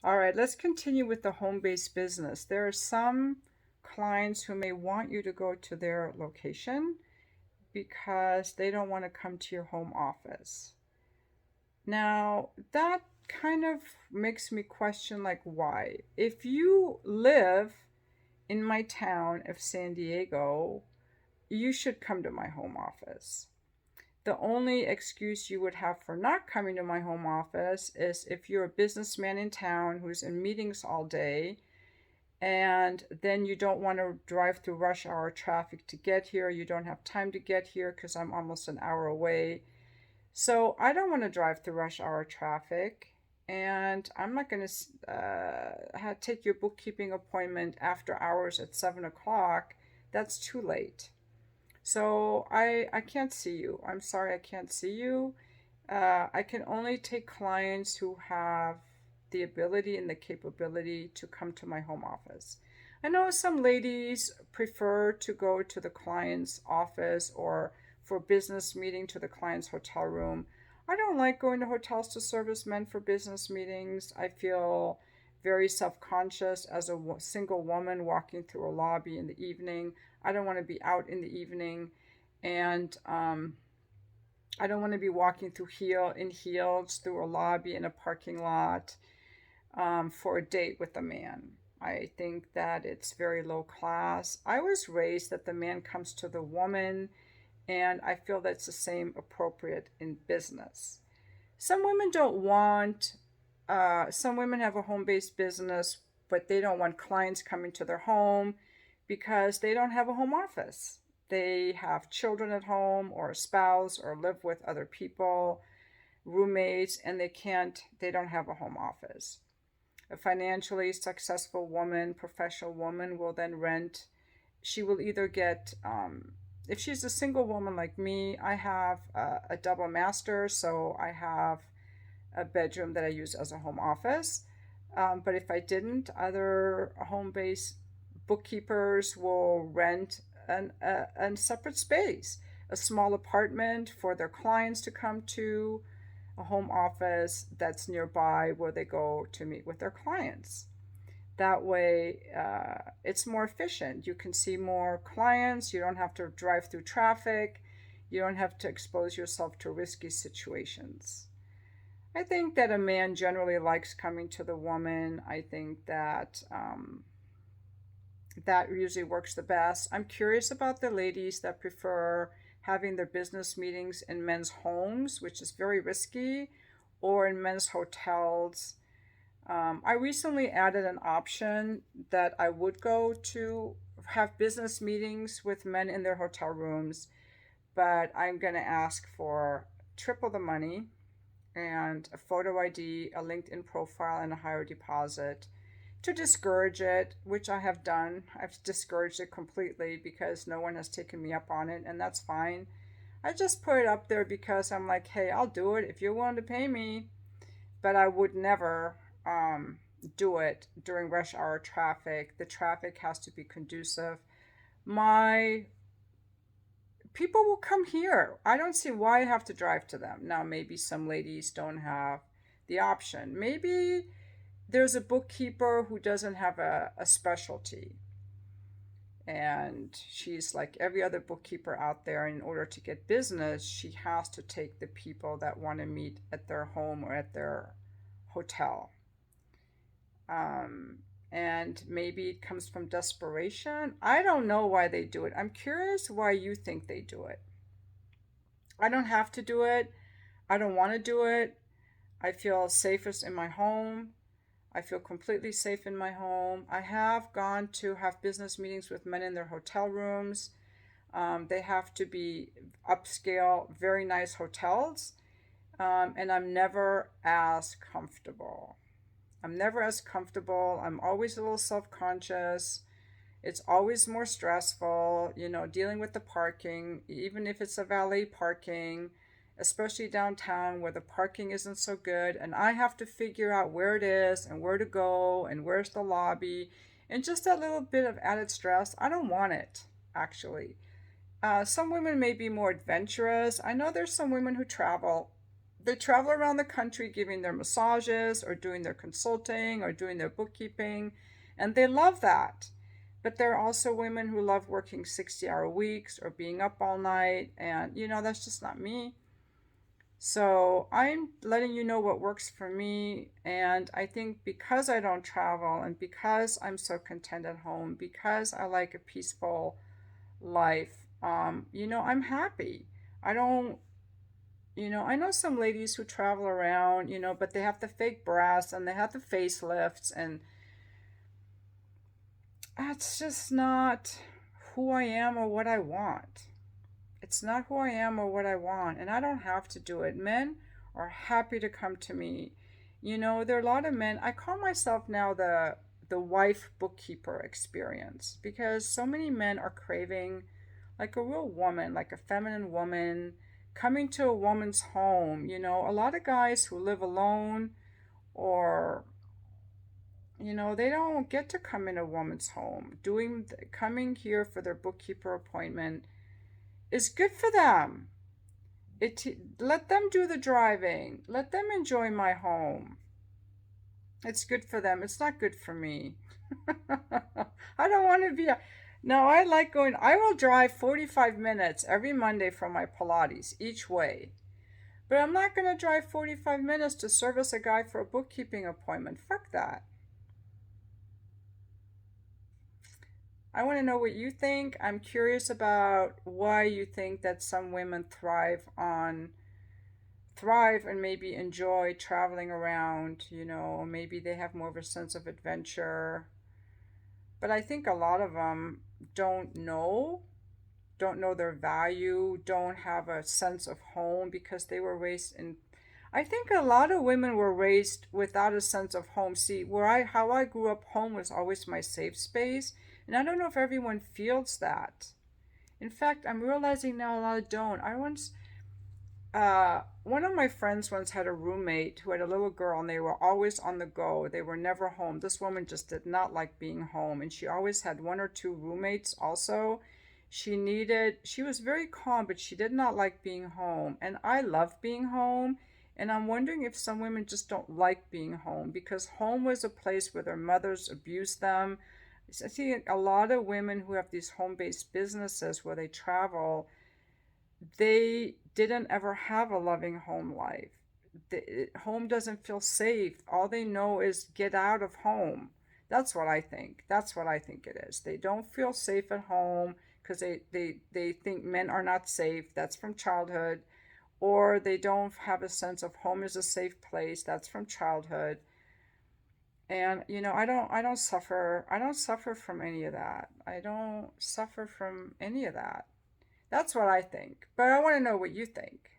All right, let's continue with the home-based business. There are some clients who may want you to go to their location because they don't want to come to your home office. Now, that kind of makes me question like why? If you live in my town of San Diego, you should come to my home office. The only excuse you would have for not coming to my home office is if you're a businessman in town who's in meetings all day and then you don't want to drive through rush hour traffic to get here. You don't have time to get here because I'm almost an hour away. So I don't want to drive through rush hour traffic. And I'm not going to take your bookkeeping appointment after hours at 7 o'clock. That's too late. So I can't see you. I'm sorry, I can't see you. I can only take clients who have the ability and the capability to come to my home office. I know some ladies prefer to go to the client's office or for business meeting to the client's hotel room. I don't like going to hotels to service men for business meetings. I feel very self-conscious as a single woman walking through a lobby in the evening. I don't want to be out in the evening, and I don't want to be walking through heels through a lobby in a parking lot for a date with a man. I think that it's very low class. I was raised that the man comes to the woman, and I feel that's the same appropriate in business. Some women don't want, some women have a home based business, but they don't want clients coming to their home because they don't have a home office. They have children at home or a spouse or live with other people, roommates, and they don't have a home office. A financially successful woman, professional woman will then rent. She will either get, if she's a single woman like me, I have a double master, so I have a bedroom that I use as a home office. But if I didn't, other home based bookkeepers will rent a separate space, a small apartment for their clients to come to, a home office that's nearby where they go to meet with their clients. That way, it's more efficient. You can see more clients. You don't have to drive through traffic. You don't have to expose yourself to risky situations. I think that a man generally likes coming to the woman. I think that that usually works the best. I'm curious about the ladies that prefer having their business meetings in men's homes, which is very risky, or in men's hotels. I recently added an option that I would go to have business meetings with men in their hotel rooms, but I'm going to ask for triple the money and a photo ID, a LinkedIn profile, and a higher deposit to discourage it, which I have done. I've discouraged it completely because no one has taken me up on it, and that's fine. I just put it up there because I'm like, hey, I'll do it if you're willing to pay me, but I would never do it during rush hour traffic. The traffic has to be conducive. My people will come here. I don't see why I have to drive to them. Now, maybe some ladies don't have the option. Maybe there's a bookkeeper who doesn't have a specialty. And she's like every other bookkeeper out there. In order to get business, she has to take the people that want to meet at their home or at their hotel. Um, and maybe it comes from desperation. I don't know why they do it. I'm curious why you think they do it. I don't have to do it. I don't want to do it. I feel safest in my home. I feel completely safe in my home. I have gone to have business meetings with men in their hotel rooms. They have to be upscale, very nice hotels. And I'm never as comfortable. I'm never as comfortable. I'm always a little self conscious. It's always more stressful, dealing with the parking, even if it's a valet parking, especially downtown where the parking isn't so good. And I have to figure out where it is and where to go and where's the lobby. And just that little bit of added stress, I don't want it, actually. Some women may be more adventurous. I know there's some women who travel They travel around the country giving their massages or doing their consulting or doing their bookkeeping, and they love that. But there are also women who love working 60-hour weeks or being up all night, and that's just not me. So I'm letting you know what works for me. And I think because I don't travel and because I'm so content at home, because I like a peaceful life, I'm happy. I don't, I know some ladies who travel around, but they have the fake breasts and they have the facelifts, and that's just not who I am or what I want. It's not who I am or what I want, and I don't have to do it. Men are happy to come to me. There are a lot of men. I call myself now the wife bookkeeper experience because so many men are craving like a real woman, like a feminine woman coming to a woman's home. A lot of guys who live alone or they don't get to come in a woman's home. Doing coming here for their bookkeeper appointment is good for them. Let them do the driving. Let them enjoy my home. It's good for them. It's not good for me. I don't want to be a No, I like going. I will drive 45 minutes every Monday for my Pilates each way. But I'm not going to drive 45 minutes to service a guy for a bookkeeping appointment. Fuck that. I want to know what you think. I'm curious about why you think that some women thrive and maybe enjoy traveling around, maybe they have more of a sense of adventure. But I think a lot of them don't know their value, don't have a sense of home because they were raised in I think a lot of women were raised without a sense of home. See, where I how I grew up, home was always my safe space, and I don't know if everyone feels that. In fact, I'm realizing now a lot don't. One of my friends once had a roommate who had a little girl, and they were always on the go. They were never home. This woman just did not like being home, and she always had one or two roommates also. She was very calm, but she did not like being home. And I love being home. And I'm wondering if some women just don't like being home because home was a place where their mothers abused them. I see a lot of women who have these home based businesses where they travel, they didn't ever have a loving home life. Home doesn't feel safe. All they know is get out of home. That's what I think. That's what I think it is. They don't feel safe at home because they think men are not safe. That's from childhood. Or they don't have a sense of home is a safe place. That's from childhood. And I don't suffer from any of that. I don't suffer from any of that. That's what I think. But I want to know what you think.